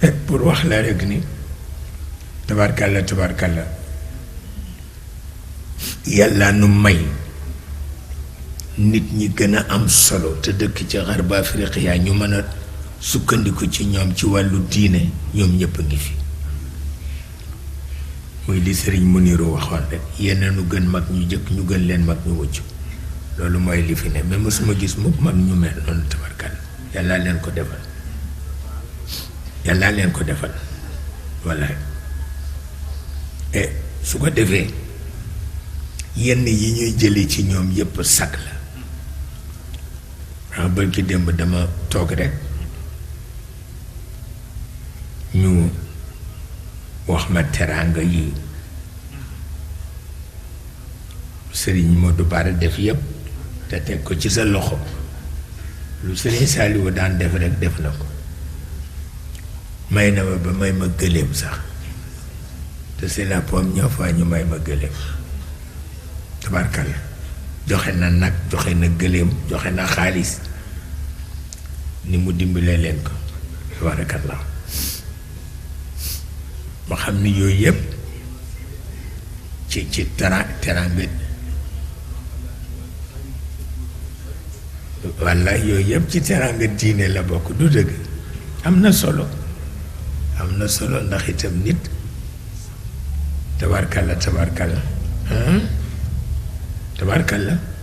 pour wax la rek ni tabarkalla tabarkalla yàlla nu may nit ñi gën a am solo te dëkk ci Gharb Afriqiya ñu mën a sukkandiku ci ñoom ci wàllu diine ñoom ñëpp a ngi fi muy li Sëriñ Muniru waxoon rek yenn nu gën mag ñu jëkk ñu gën leen mag ñu wëcc loolu mooy li fi ne mais mosuma gis mukk mag ñu mel noonu tabarkalla yàlla leen ko defal yàlla leen ko defal wallaay su ko defee yenn yi ñuy jële ci ñoom yépp sag la wax bërki démb dama toog rek ñu wax ma teraanga yi Sëriñ Modou Bara def yépp te teg ko ci sa loxo lu Sëriñ Saliou daan def rek def na ko may na ma ba may ma gëléem sax te c'est la première fois ñu may ma gëléem tabarkalla joxe na nag joxe na gëléem joxe na xaalis ni mu dimbalee leen ko tabarakallah ma xam ni yooyu yëpp ci teraanga walla yooyu yëpp ci teraanga diine la bokk du dëgg am na solo ndax itam nit tabarkalla tabarkalla